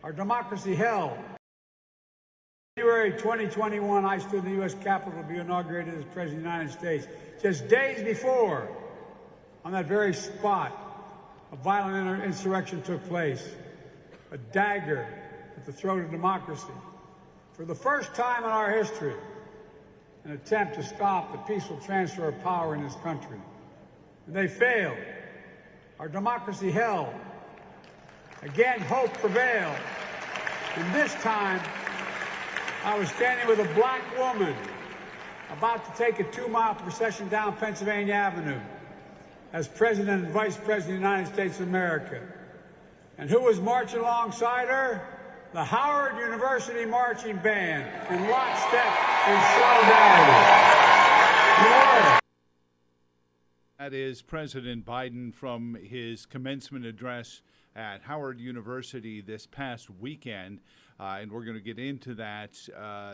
our democracy hell. January 2021, I stood in the U.S. Capitol to be inaugurated as President of the United States. Just days before, on that very spot, a violent insurrection took place, a dagger at the throat of democracy. For the first time in our history, an attempt to stop the peaceful transfer of power in this country. And they failed. Our democracy held. Again, hope prevailed. And this time, I was standing with a black woman about to take a 2-mile procession down Pennsylvania Avenue as President and Vice President of the United States of America. And who was marching alongside her? The Howard University Marching Band in lockstep in solidarity. That is President Biden from his commencement address at Howard University this past weekend. And we're going to get into that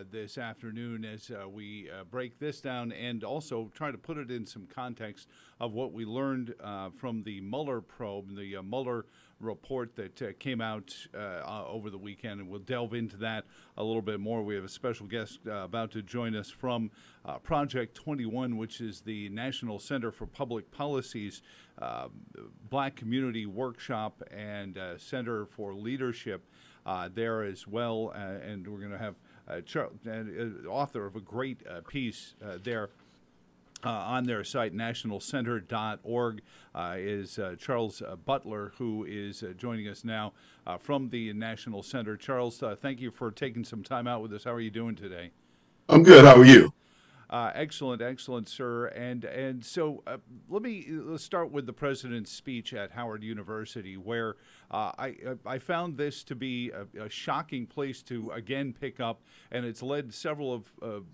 this afternoon as we break this down and also try to put it in some context of what we learned from the Mueller probe, the Mueller report that came out over the weekend. And we'll delve into that a little bit more. We have a special guest about to join us from Project 21, which is the National Center for Public Policy's Black Community Workshop and Center for Leadership. There as well, and we're going to have author of a great piece there on their site, nationalcenter.org, is Charles Butler, who is joining us now from the National Center. Charles, thank you for taking some time out with us. How are you doing today? I'm good. How are you? Excellent, sir. And so let's start with the president's speech at Howard University, where I found this to be a shocking place to again pick up, and it's led several of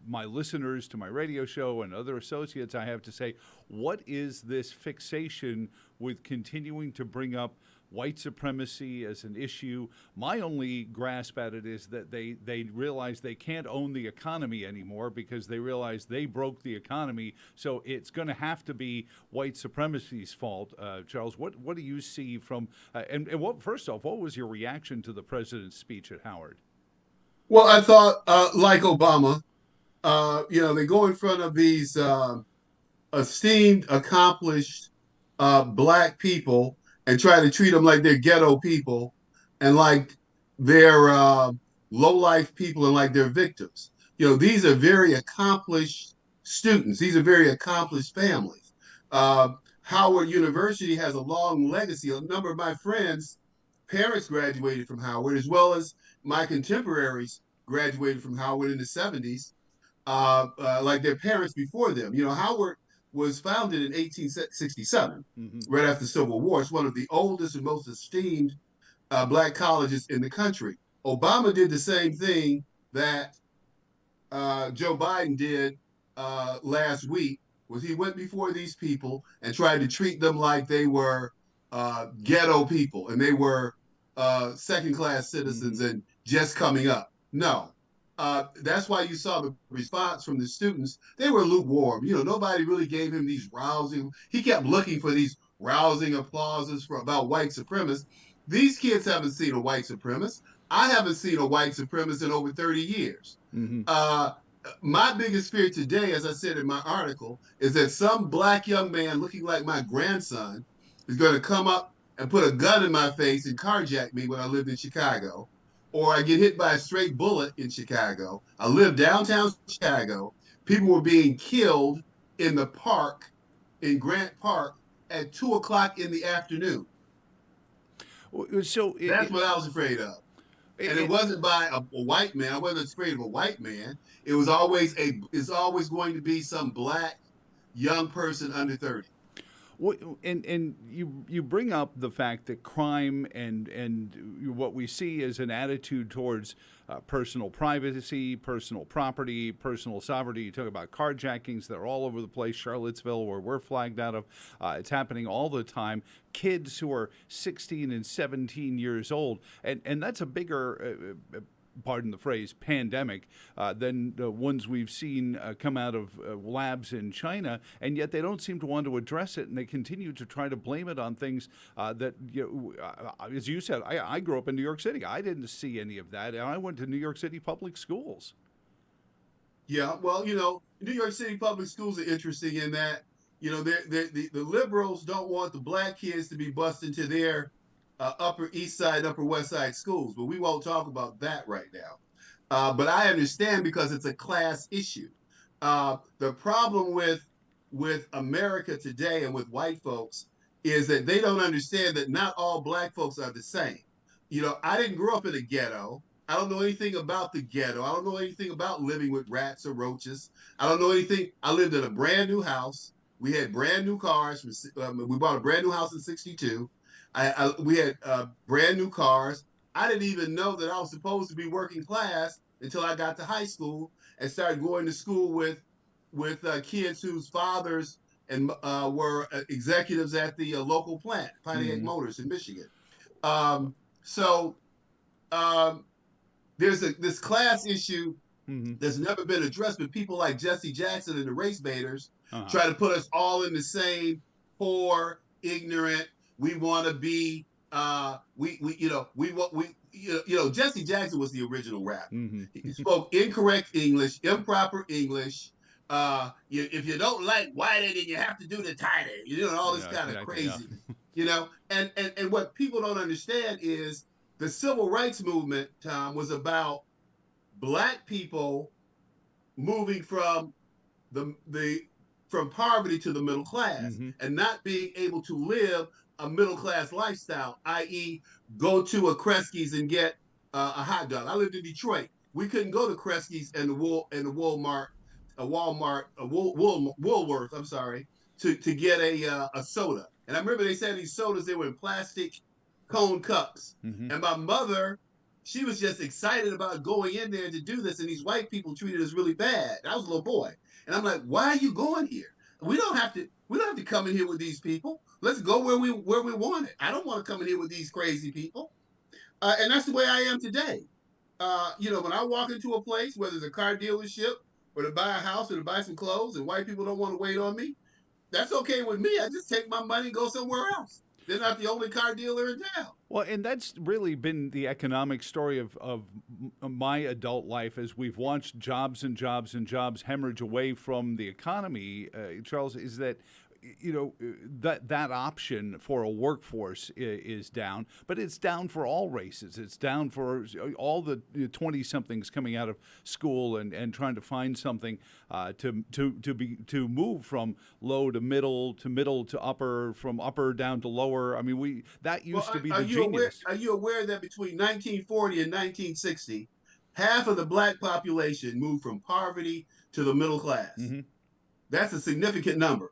my listeners to my radio show and other associates. I have to say, what is this fixation with continuing to bring up white supremacy as an issue? My only grasp at it is that they realize they can't own the economy anymore because they realize they broke the economy. So it's going to have to be white supremacy's fault. Charles, what do you see from and first off, what was your reaction to the president's speech at Howard? Well, I thought, like Obama, they go in front of these esteemed, accomplished black people and try to treat them like they're ghetto people and like they're low-life people and like they're victims. These are very accomplished students. These are very accomplished families. Howard University has a long legacy. A number of my friends' parents graduated from Howard, as well as my contemporaries graduated from Howard in the 70s, like their parents before them. Howard was founded in 1867, right after the Civil War. It's one of the oldest and most esteemed black colleges in the country. Obama did the same thing that Joe Biden did last week, was he went before these people and tried to treat them like they were ghetto people and they were second-class citizens and just coming up. No. That's why you saw the response from the students. They were lukewarm. Nobody really gave him these rousing. He kept looking for these rousing applauses about white supremacists. These kids haven't seen a white supremacist. I haven't seen a white supremacist in over 30 years. My biggest fear today, as I said in my article, is that some black young man looking like my grandson is going to come up and put a gun in my face and carjack me when I lived in Chicago. Or I get hit by a straight bullet in Chicago. I live downtown Chicago. People were being killed in the park, in Grant Park, at 2 o'clock in the afternoon. So that's what I was afraid of. And it wasn't by a white man. I wasn't afraid of a white man. It was always it's always going to be some black young person under 30. And you bring up the fact that crime and what we see is an attitude towards personal privacy, personal property, personal sovereignty. You talk about carjackings that are all over the place, Charlottesville, where we're flagged out of. It's happening all the time. Kids who are 16 and 17 years old. And that's a bigger pardon the phrase, pandemic than the ones we've seen come out of labs in China, and yet they don't seem to want to address it, and they continue to try to blame it on things that, as you said, I grew up in New York City. I didn't see any of that, and I went to New York City public schools. Yeah, well, New York City public schools are interesting in that, the liberals don't want the black kids to be bused into their Upper East Side, Upper West Side schools, but we won't talk about that right now. But I understand because it's a class issue. The problem with America today and with white folks is that they don't understand that not all black folks are the same. I didn't grow up in a ghetto. I don't know anything about the ghetto. I don't know anything about living with rats or roaches. I don't know anything. I lived in a brand new house. We had brand new cars. We bought a brand new house in '62. We had brand new cars. I didn't even know that I was supposed to be working class until I got to high school and started going to school with kids whose fathers and were executives at the local plant, Pontiac Motors in Michigan. So there's this class issue that's never been addressed, but people like Jesse Jackson and the race baiters try to put us all in the same poor, ignorant. We want to be Jesse Jackson was the original rapper. He spoke incorrect English, improper English. If you don't like whiter, then you have to do the tighter. All this kind of crazy. And what people don't understand is the civil rights movement, Tom, was about black people moving from from poverty to the middle class and not being able to live a middle class lifestyle, i.e., go to a Kresge's and get a hot dog. I lived in Detroit. We couldn't go to Kresge's and the Woolworth. I'm sorry, to get a soda. And I remember they said these sodas, they were in plastic cone cups. And my mother, she was just excited about going in there to do this, and these white people treated us really bad. I was a little boy, and I'm like, "Why are you going here? We don't have to come in here with these people. Let's go where we want it. I don't want to come in here with these crazy people." And that's the way I am today. When I walk into a place, whether it's a car dealership or to buy a house or to buy some clothes, and white people don't want to wait on me, that's okay with me. I just take my money and go somewhere else. They're not the only car dealer in town. Well, and that's really been the economic story of my adult life as we've watched jobs and jobs and jobs hemorrhage away from the economy, Charles, is that that option for a workforce is down, but it's down for all races. It's down for all the 20-somethings coming out of school and trying to find something to move from low to middle to upper, from upper down to lower. I mean, that used to be the genius. Are you aware that between 1940 and 1960, half of the black population moved from poverty to the middle class? That's a significant number.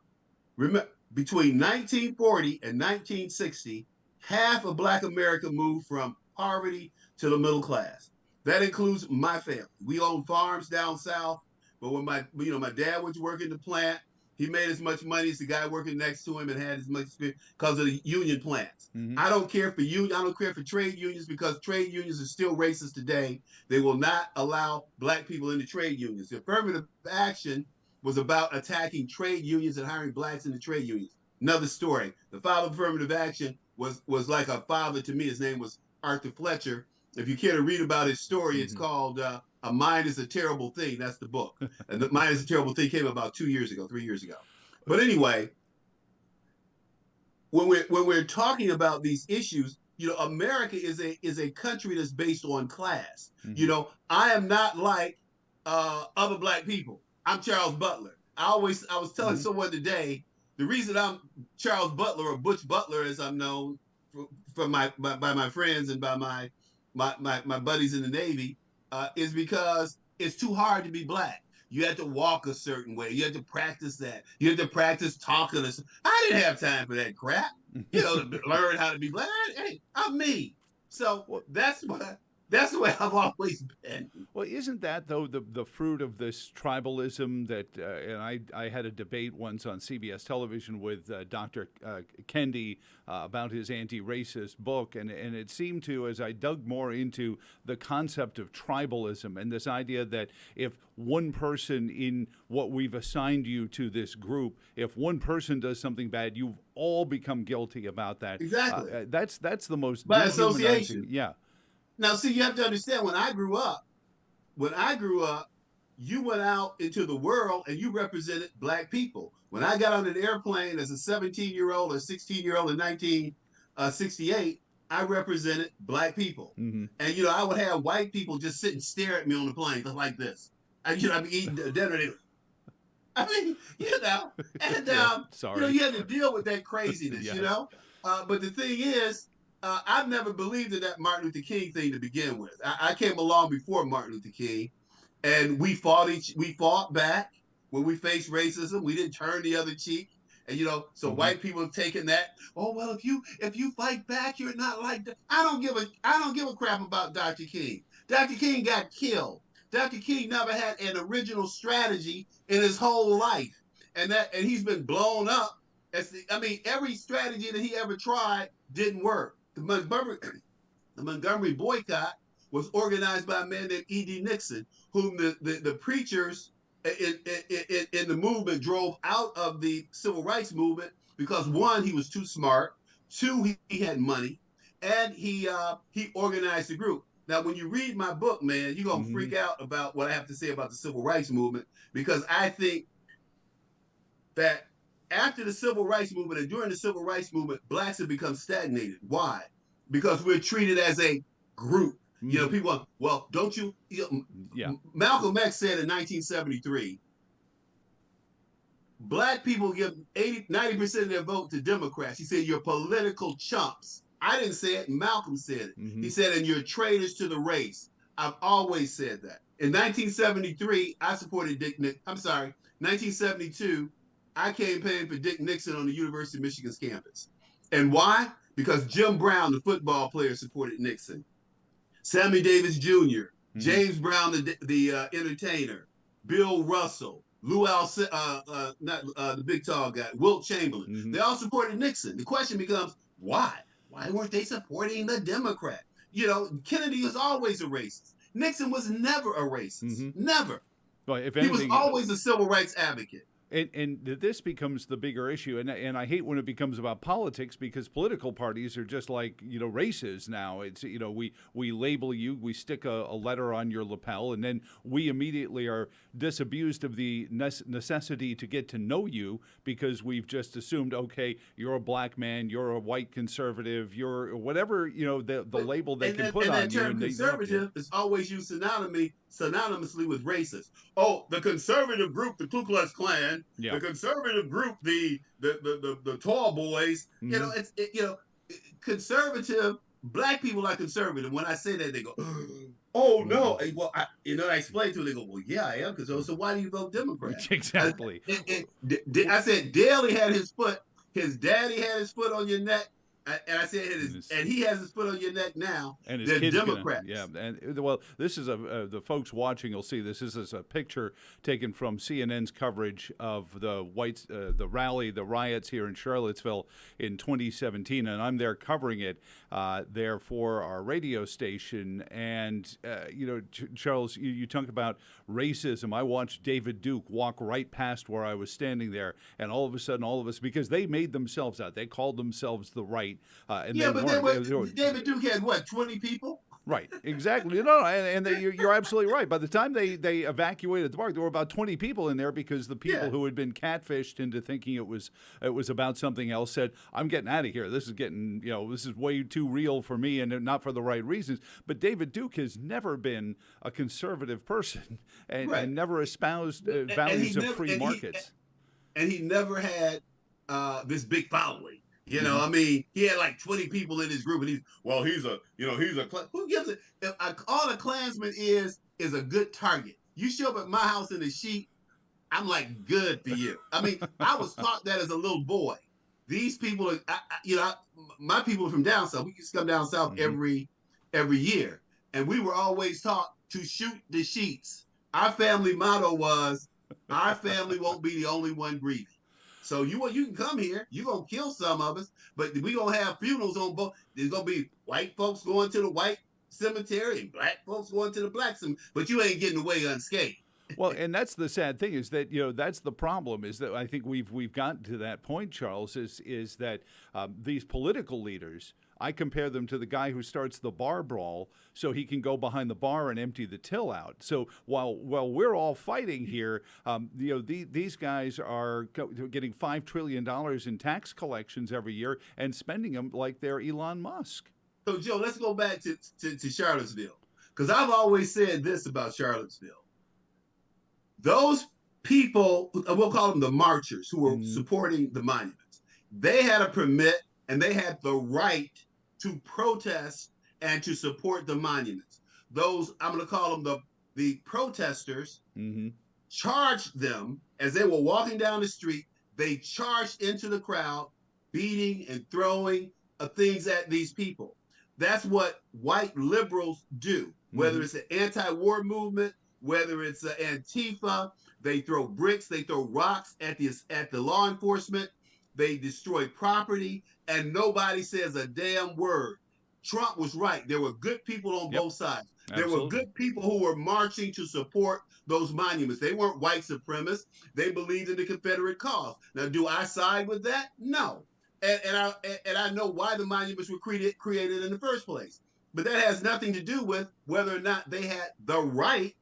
Remember, between 1940 and 1960, half of black America moved from poverty to the middle class. That includes my family. We owned farms down south, but when my dad was working the plant, he made as much money as the guy working next to him and had as much experience because of the union plants. I don't care for union. I don't care for trade unions because trade unions are still racist today. They will not allow black people into trade unions. The affirmative action was about attacking trade unions and hiring blacks into trade unions. Another story. The father of affirmative action was like a father to me. His name was Arthur Fletcher. If you care to read about his story, it's called A Mind is a Terrible Thing. That's the book. And The Mind is a Terrible Thing came about 3 years ago. But anyway, when we're talking about these issues, America is a country that's based on class. I am not like other black people. I'm Charles Butler. I was telling someone today, the reason I'm Charles Butler or Butch Butler, as I'm known by my friends and by my buddies in the Navy, is because it's too hard to be black. You had to walk a certain way. You had to practice that. You had to practice talking. I didn't have time for that crap. To learn how to be black. Hey, I'm me. So that's That's the way I've always been. Well, isn't that though the fruit of this tribalism that? And I had a debate once on CBS television with Dr. Kendi about his anti-racist book, and it seemed to, as I dug more into the concept of tribalism and this idea that if one person in what we've assigned you to this group, if one person does something bad, you've all become guilty about that. Exactly. That's the most By dehumanizing. association. Yeah. Now, see, you have to understand when I grew up, you went out into the world and you represented black people. When I got on an airplane as a 17-year-old or 16-year-old in 1968, I represented black people. Mm-hmm. And, you know, I would have white people just sit and stare at me on the plane just like this. And, you know, I'd be eating dinner. I mean, you know, and, Sorry. you know, you had to deal with that craziness, Yes. you know. But the thing is, I've never believed in that Martin Luther King thing to begin with. I came along before Martin Luther King, and we fought back when we faced racism. We didn't turn the other cheek, and you know, so white people have taken that. Oh well, if you fight back, you're not like that. I don't give a crap about Dr. King. Dr. King got killed. Dr. King never had an original strategy in his whole life, and he's been blown up. I mean, every strategy that he ever tried didn't work. The Montgomery boycott was organized by a man named E.D. Nixon, whom the preachers in the movement drove out of the civil rights movement because one, he was too smart, two, he had money, and he organized the group. Now, when you read my book, man, you're gonna freak out about what I have to say about the civil rights movement, because I think that after the civil rights movement and during the civil rights movement, blacks have become stagnated. Why? Because we're treated as a group. You know, people, well, don't you? Malcolm X said in 1973, black people give 90% of their vote to Democrats. He said, you're political chumps. I didn't say it. Malcolm said it. He said, and you're traitors to the race. I've always said that. In 1973, I supported 1972, I campaigned for Dick Nixon on the University of Michigan's campus. And why? Because Jim Brown, the football player, supported Nixon. Sammy Davis Jr., James Brown, the entertainer, Bill Russell, the big tall guy, Wilt Chamberlain. They all supported Nixon. The question becomes, why? Why weren't they supporting the Democrat? You know, Kennedy was always a racist. Nixon was never a racist. Never. Well, if anything, he was always a civil rights advocate. And this becomes the bigger issue, and I hate when it becomes about politics, because political parties are just like, you know, races now. It's, you know, we label you, we stick a letter on your lapel, and then we immediately are disabused of the necessity to get to know you, because we've just assumed, okay, you're a black man, you're a white conservative, you're whatever, you know, the label they can put on you. And that term conservative is always used synonymously with racist. Oh, the conservative group, the Ku Klux Klan. The conservative group, the tall boys, you know, conservative, black people are conservative. When I say that, they go, oh no. Well, I explain to them, they go, well, yeah, I am conservative. So why do you vote Democrat? Exactly. I said, Daley had his daddy had his foot on your neck. And I said, and he has his foot on your neck now. And his kids Democrats. And well, this is the folks watching will see this. This is a picture taken from CNN's coverage of the riots here in Charlottesville in 2017, and I'm there covering it there for our radio station. And you know, Charles, you talk about racism. I watched David Duke walk right past where I was standing there, and all of a sudden, all of us, because they made themselves out, they called themselves the right. David Duke had what, 20 people? Right, exactly. You're absolutely right. By the time they evacuated the park, there were about 20 people in there, because the people who had been catfished into thinking it was about something else said, "I'm getting out of here. This is way too real for me, and not for the right reasons." But David Duke has never been a conservative person, and never espoused values of free markets. And he never had this big following. You know, I mean, he had like 20 people in his group, and he's a who gives it? All a Klansman is a good target. You show up at my house in a sheet, I'm like, good for you. I mean, I was taught that as a little boy. These people are, my people are from down south. We used to come down south every year, and we were always taught to shoot the sheets. Our family motto was, "Our family won't be the only one grieving." So you can come here, you're gonna kill some of us, but we gonna have funerals on both. There's gonna be white folks going to the white cemetery and black folks going to the black cemetery, but you ain't getting away unscathed. Well, and that's the sad thing is that that's the problem is that I think we've gotten to that point, Charles, is that these political leaders. I compare them to the guy who starts the bar brawl so he can go behind the bar and empty the till out. So while we're all fighting here, these guys are getting $5 trillion in tax collections every year and spending them like they're Elon Musk. So Joe, let's go back to Charlottesville, because I've always said this about Charlottesville. Those people, we'll call them the marchers who were supporting the monuments, they had a permit and they had the right to protest and to support the monuments. Those, I'm going to call them the protesters, charged them as they were walking down the street. They charged into the crowd, beating and throwing things at these people. That's what white liberals do, whether it's an anti-war movement, whether it's Antifa. They throw bricks, they throw rocks at the law enforcement. They destroy property, and nobody says a damn word. Trump was right. There were good people on both sides. There were good people who were marching to support those monuments. They weren't white supremacists. They believed in the Confederate cause. Now, do I side with that? No. And I know why the monuments were created in the first place. But that has nothing to do with whether or not they had the right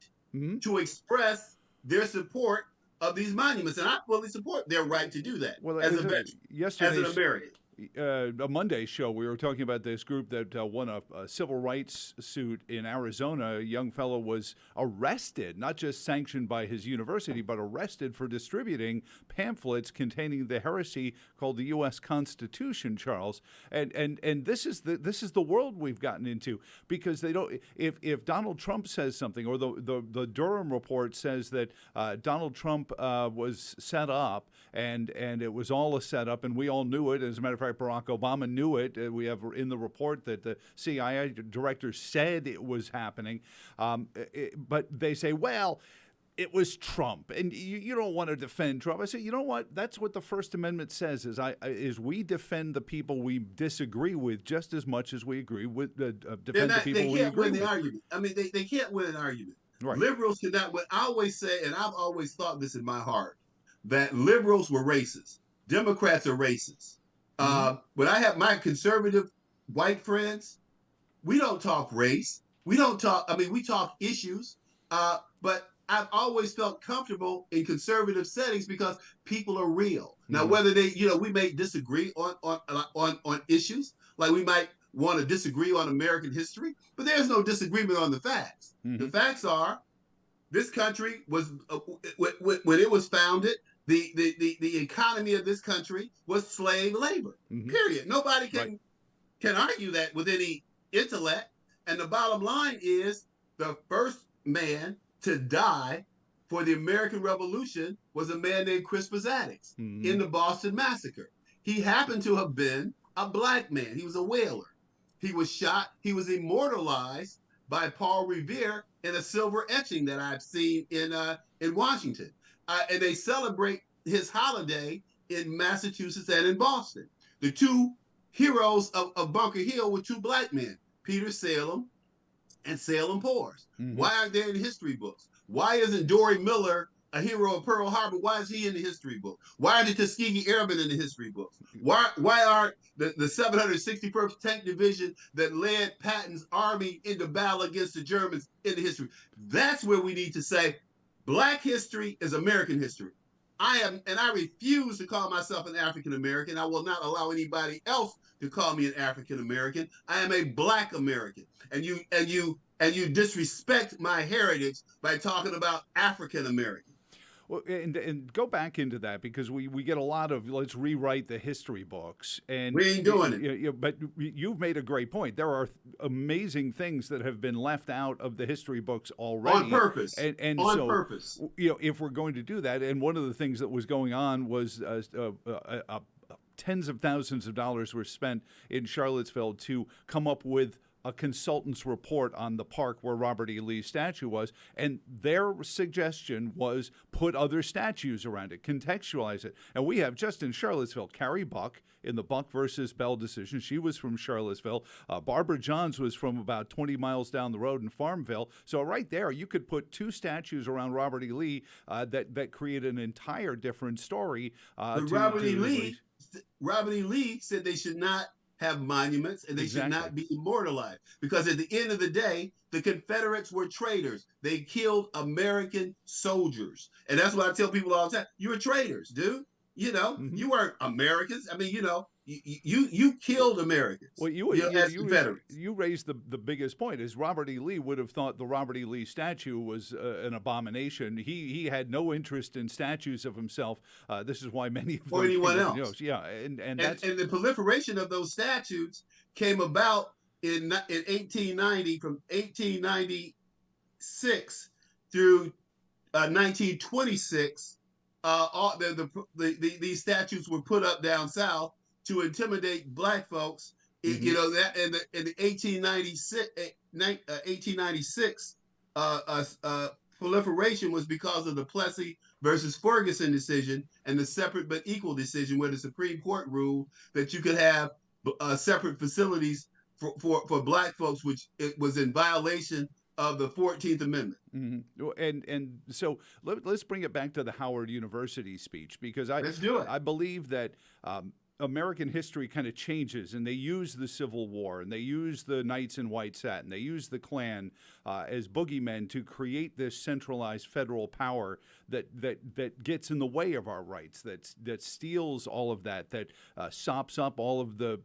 to express their support of these monuments, and I fully support their right to do that. Well, as a veteran, as an American. A Monday show, we were talking about this group that won a civil rights suit in Arizona. A young fellow was arrested, not just sanctioned by his university, but arrested for distributing pamphlets containing the heresy called the U.S. Constitution, Charles. And this is the world we've gotten into, because they don't. If Donald Trump says something, or the Durham report says that Donald Trump was set up and it was all a setup, and we all knew it. As a matter of fact, Barack Obama knew it. We have in the report that the CIA director said it was happening. But they say, well, it was Trump, and you don't want to defend Trump. I say, you know what? That's what the First Amendment says: is we defend the people we disagree with just as much as we agree with defend the people we agree with. They can't win the argument. I mean, they can't win an argument. Right. Liberals cannot win. I always say, and I've always thought this in my heart, that liberals were racist. Democrats are racist. When I have my conservative white friends, we don't talk race. We don't talk, we talk issues, but I've always felt comfortable in conservative settings because people are real. Now, whether we may disagree on issues, like we might want to disagree on American history, but there's no disagreement on the facts. The facts are, this country was, when it was founded, the economy of this country was slave labor. Period. Nobody can argue that with any intellect. And the bottom line is, the first man to die for the American Revolution was a man named Crispus Attucks in the Boston Massacre. He happened to have been a black man. He was a whaler. He was shot. He was immortalized by Paul Revere in a silver etching that I've seen in Washington. And they celebrate his holiday in Massachusetts and in Boston. The two heroes of Bunker Hill were two black men, Peter Salem and Salem Pores. Why aren't they in the history books? Why isn't Dory Miller a hero of Pearl Harbor? Why is he in the history book? Why are the Tuskegee Airmen in the history books? Why aren't the 761st Tank Division that led Patton's army into battle against the Germans in the history? That's where we need to say, Black history is American history. I refuse to call myself an African American. I will not allow anybody else to call me an African American. I am a Black American, and you disrespect my heritage by talking about African American. Well, and go back into that, because we get a lot of, let's rewrite the history books, and we ain't doing it. But you've made a great point. There are amazing things that have been left out of the history books already on purpose. And on so, purpose. If we're going to do that, and one of the things that was going on was tens of thousands of dollars were spent in Charlottesville to come up with a consultant's report on the park where Robert E. Lee's statue was, and their suggestion was put other statues around it, contextualize it. And we have just in Charlottesville, Carrie Buck in the Buck versus Bell decision. She was from Charlottesville. Barbara Johns was from about 20 miles down the road in Farmville. So right there, you could put two statues around Robert E. Lee that create an entire different story. But Robert E. Lee said they should not have monuments and they should not be immortalized, because at the end of the day, the Confederates were traitors. They killed American soldiers. And that's what I tell people all the time. You were traitors, dude. You know, you weren't Americans. I mean, you know, you killed Americans. Well, you raised the biggest point. Is Robert E. Lee would have thought the Robert E. Lee statue was an abomination. He had no interest in statues of himself. This is why many of them or anyone else. Yeah, and the proliferation of those statues came about in 1890, from 1896 through 1926. These statues were put up down south to intimidate black folks. You know, that in the 1896 proliferation was because of the Plessy versus Ferguson decision and the separate but equal decision, where the Supreme Court ruled that you could have separate facilities for black folks, which it was in violation of the 14th Amendment. And so let's bring it back to the Howard University speech, because Let's do it. I believe that American history kind of changes, and they use the Civil War, and they use the Knights in White Satin, they use the Klan as boogeymen to create this centralized federal power that gets in the way of our rights, that steals all of that sops up all of the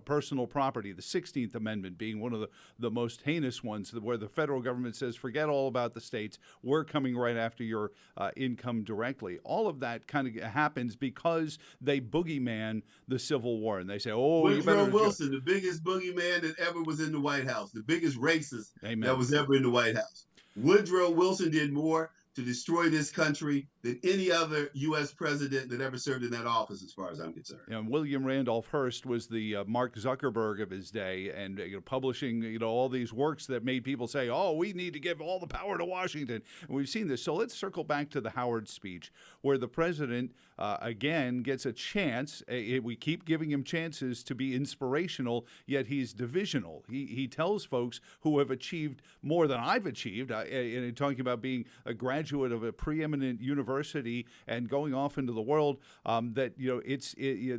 personal property. The 16th Amendment being one of the most heinous ones, where the federal government says, forget all about the states, we're coming right after your income directly. All of that kind of happens because they boogeyman the Civil War, and they say, "Oh, Woodrow Wilson, the biggest boogeyman that ever was in the White House, the biggest racist that was ever in the White House." Woodrow Wilson did more to destroy this country than any other U.S. president that ever served in that office, as far as I'm concerned. And William Randolph Hearst was the Mark Zuckerberg of his day, and publishing all these works that made people say, "Oh, we need to give all the power to Washington." And we've seen this. So let's circle back to the Howard speech, where the president again gets a chance. We keep giving him chances to be inspirational, yet he's divisional. He tells folks who have achieved more than I've achieved, and talking about being a graduate of a preeminent university and going off into the world, that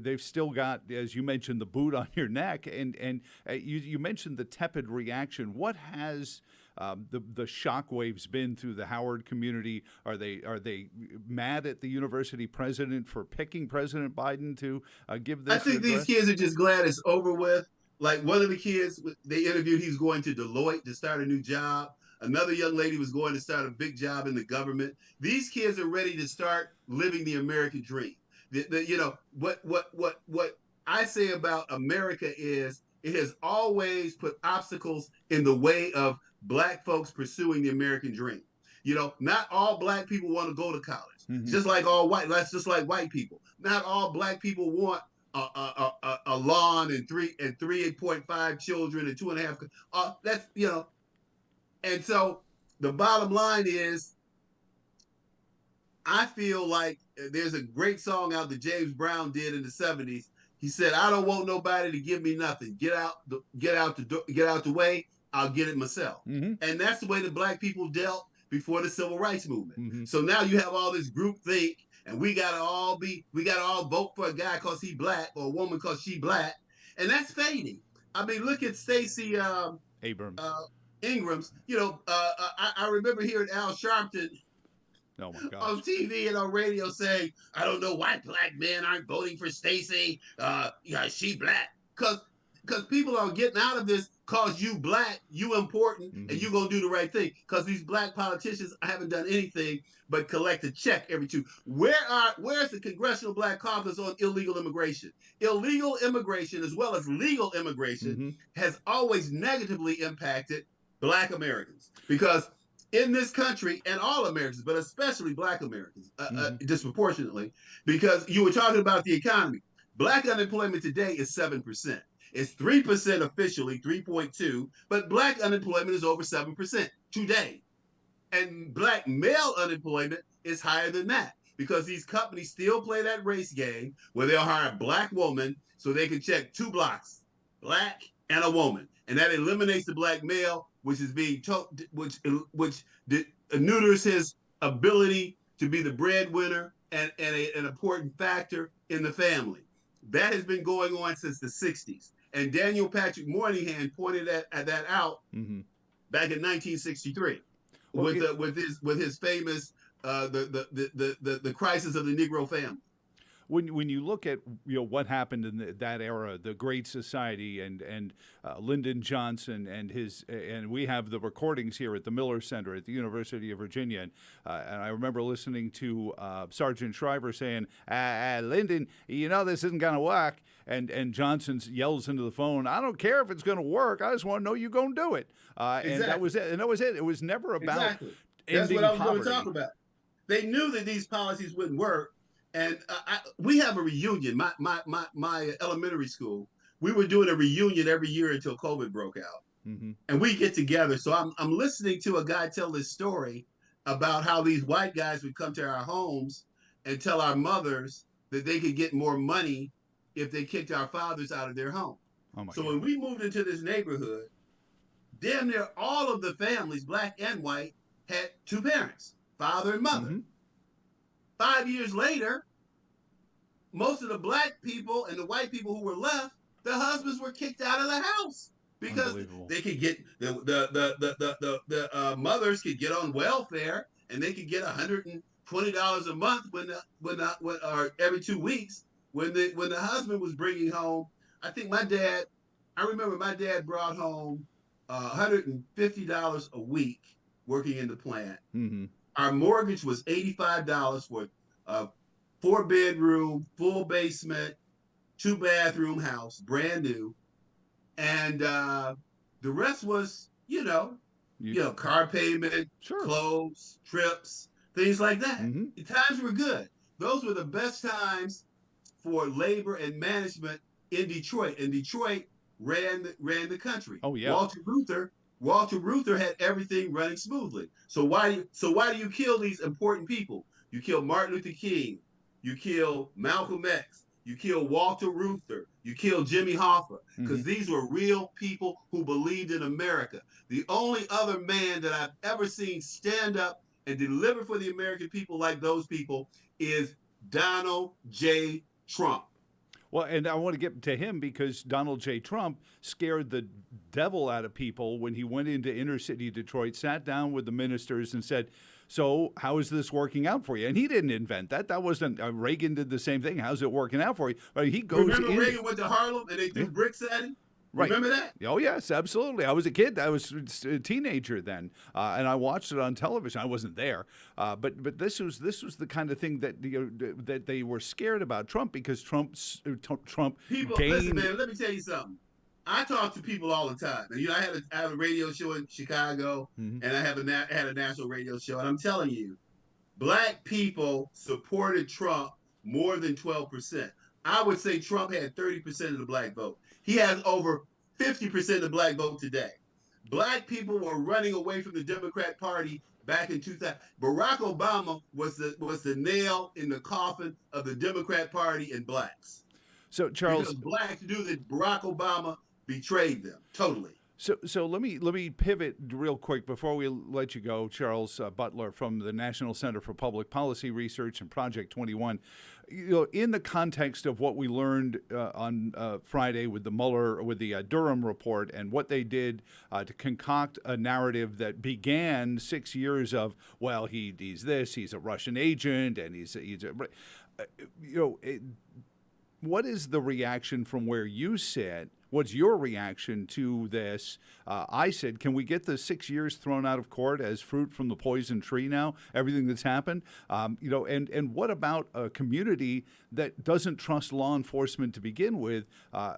they've still got, as you mentioned, the boot on your neck, and you mentioned the tepid reaction. What has the shockwaves been through the Howard community? Are they mad at the university president for picking President Biden to give this? I think address? These kids are just glad it's over with. Like one of the kids they interviewed, he's going to Deloitte to start a new job. Another young lady was going to start a big job in the government. These kids are ready to start living the American dream. What I say about America is it has always put obstacles in the way of black folks pursuing the American dream. Not all black people want to go to college. Just like that's just like white people. Not all black people want a lawn and 3.5 children and 2.5. That's And so the bottom line is, I feel like there's a great song out that James Brown did in the 70s. He said, "I don't want nobody to give me nothing. Get out the way. I'll get it myself." And that's the way the black people dealt before the civil rights movement. So now you have all this group think, and we gotta all vote for a guy because he black or a woman because she black, and that's fading. I mean, look at Stacey Abrams. Ingrams. I remember hearing Al Sharpton on TV and on radio saying, "I don't know why black men aren't voting for Stacey. She black." Because people are getting out of this because you black, you important, and you gonna do the right thing. Because these black politicians haven't done anything but collect a check every two. Where's the Congressional Black Caucus on illegal immigration? Illegal immigration, as well as legal immigration, has always negatively impacted black Americans, because in this country, and all Americans, but especially black Americans, disproportionately, because you were talking about the economy. Black unemployment today is 7%. It's 3% officially, 3.2, but black unemployment is over 7% today. And black male unemployment is higher than that because these companies still play that race game where they'll hire a black woman so they can check two blocks, black and a woman, and that eliminates the black male, which is being which neuters his ability to be the breadwinner and an important factor in the family. That has been going on since the 60s. And Daniel Patrick Moynihan pointed that out back in 1963 with his famous the crisis of the Negro family. When you look at what happened in that era, the Great Society and Lyndon Johnson and we have the recordings here at the Miller Center at the University of Virginia, and I remember listening to Sergeant Shriver saying, "Lyndon, this isn't going to work," and Johnson yells into the phone, "I don't care if it's going to work. I just want to know you're going to do it." Exactly. And that was it. And that was it. It was never about That's what I was poverty. going to talk about. They knew that these policies wouldn't work. And we have a reunion. My elementary school, we were doing a reunion every year until COVID broke out. And we get together. So I'm listening to a guy tell this story about how these white guys would come to our homes and tell our mothers that they could get more money if they kicked our fathers out of their home. So when we moved into this neighborhood, damn near all of the families, black and white, had two parents, father and mother. 5 years later, most of the black people and the white people who were left, the husbands were kicked out of the house because they could get the mothers could get on welfare and they could get $120 a month or every 2 weeks when the husband was bringing home. I remember my dad brought home $150 a week working in the plant. Our mortgage was $85 for a 4-bedroom, full basement, 2-bathroom house, brand new. And the rest was, car payment, clothes, trips, things like that. The times were good. Those were the best times for labor and management in Detroit. And Detroit ran the country. Oh, yeah. Walter Reuther had everything running smoothly. So why do you kill these important people? You kill Martin Luther King. You kill Malcolm X. You kill Walter Reuther. You kill Jimmy Hoffa. Because these were real people who believed in America. The only other man that I've ever seen stand up and deliver for the American people like those people is Donald J. Trump. Well, and I want to get to him because Donald J. Trump scared the devil out of people when he went into inner city Detroit, sat down with the ministers and said, "So how is this working out for you?" And he didn't invent that. That wasn't Reagan did the same thing. How's it working out for you? But he goes. Remember Reagan went to Harlem and they threw bricks at him? Right. Remember that? Oh, yes, absolutely. I was a kid. I was a teenager then, and I watched it on television. I wasn't there, but this was the kind of thing that that they were scared about Trump because Trump people gained. Listen, man. Let me tell you something. I talk to people all the time, and I have a radio show in Chicago, and I had a national radio show, and I'm telling you, black people supported Trump more than 12%. I would say Trump had 30% of the black vote. He has over 50% of the black vote today. Black people were running away from the Democrat Party back in 2000. Barack Obama was the nail in the coffin of the Democrat Party and blacks. So Charles, because blacks knew that Barack Obama betrayed them totally. So let me pivot real quick before we let you go, Charles Butler from the National Center for Public Policy Research and Project 21. In the context of what we learned on Friday with the Durham report and what they did to concoct a narrative that began 6 years of, well, he's this, he's a Russian agent, and what is the reaction from where you sit? What's your reaction to this? I said, can we get the 6 years thrown out of court as fruit from the poison tree now? Everything that's happened, and what about a community that doesn't trust law enforcement to begin with,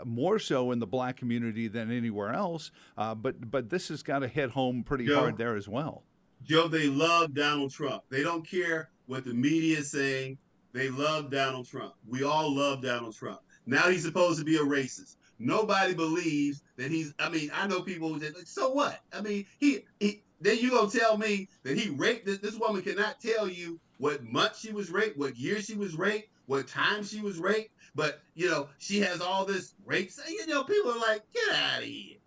more so in the black community than anywhere else? But this has got to hit home pretty hard there as well. Joe, they love Donald Trump. They don't care what the media is saying. They love Donald Trump. We all love Donald Trump. Now he's supposed to be a racist. Nobody believes that he's. I mean, I know people who say, "So what?" I mean, he. Then you gonna tell me that he raped this woman? Cannot tell you what month she was raped, what year she was raped, what time she was raped. But she has all this rape. People are like, "Get out of here!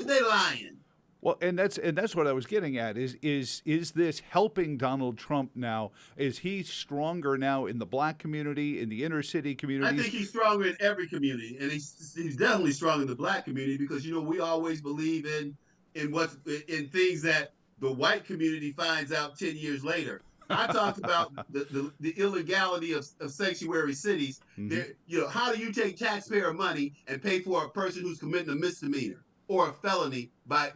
They lying." Well, and that's what I was getting at is this helping Donald Trump now? Is he stronger now in the black community, in the inner city I communities? think he's stronger in every community, and he's definitely strong in the black community because we always believe in things that the white community finds out 10 years later. I talked about the illegality of sanctuary cities. Hmm. There, how do you take taxpayer money and pay for a person who's committing a misdemeanor or a felony by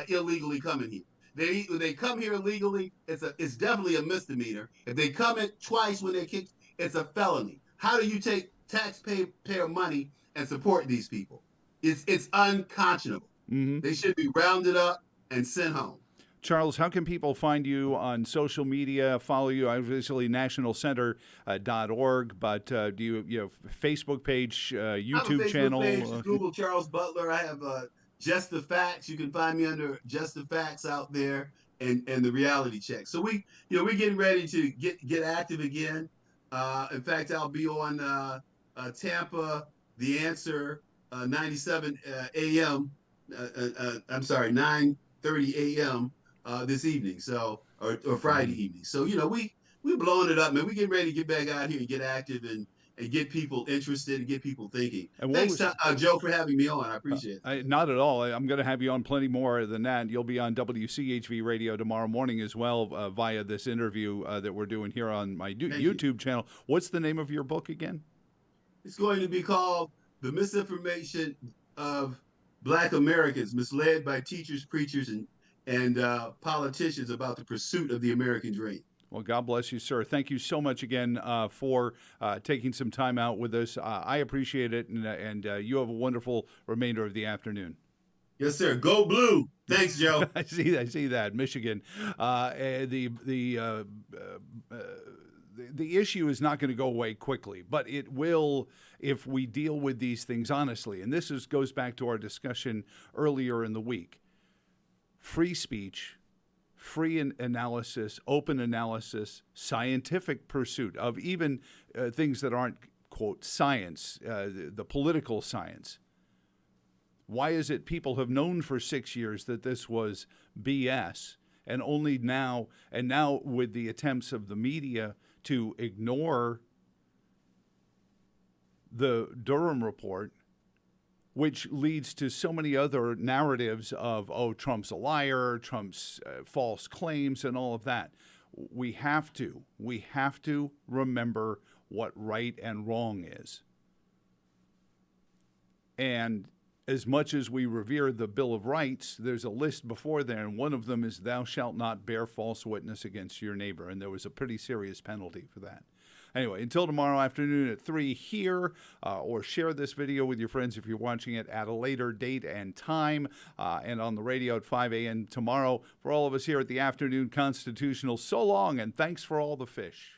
illegally coming here? They come here illegally, it's definitely a misdemeanor. If they come in twice when they're kicked, it's a felony. How do you take taxpayer money and support these people? It's unconscionable. Hmm. They should be rounded up and sent home. Charles, how can people find you on social media? Follow you, obviously, nationalcenter.org, but do you have a Facebook page, I have a YouTube Facebook channel? page. Google Charles Butler. I have Just the Facts. You can find me under Just the Facts out there, and the Reality Check. So we're getting ready to get active again. In fact, I'll be on Tampa, The Answer, 97 a.m. I'm sorry, 9:30 a.m. This evening. Or Friday evening. So we blowing it up, man. We getting ready to get back out here and get active and get people interested and get people thinking. And what Thanks, was Joe, for having me on. I appreciate it. not at all. I'm going to have you on plenty more than that. You'll be on WCHV Radio tomorrow morning as well via this interview that we're doing here on my YouTube channel. What's the name of your book again? It's going to be called The Misinformation of Black Americans, Misled by Teachers, Preachers, and politicians about the pursuit of the American dream. Well, God bless you, sir. Thank you so much again for taking some time out with us. I appreciate it, and you have a wonderful remainder of the afternoon. Yes, sir. Go blue. Thanks, Joe. I see that. Michigan. The issue is not going to go away quickly, but it will if we deal with these things honestly. And this goes back to our discussion earlier in the week. Free speech, free analysis, open analysis, scientific pursuit of even things that aren't, quote, science, the political science. Why is it people have known for 6 years that this was BS, and only now with the attempts of the media to ignore the Durham report, which leads to so many other narratives of, oh, Trump's a liar, Trump's false claims, and all of that. We have to remember what right and wrong is. And as much as we revere the Bill of Rights, there's a list before there, and one of them is thou shalt not bear false witness against your neighbor, and there was a pretty serious penalty for that. Anyway, until tomorrow afternoon at 3 here, or share this video with your friends if you're watching it at a later date and time, and on the radio at 5 a.m. tomorrow. For all of us here at the Afternoon Constitutional, so long, and thanks for all the fish.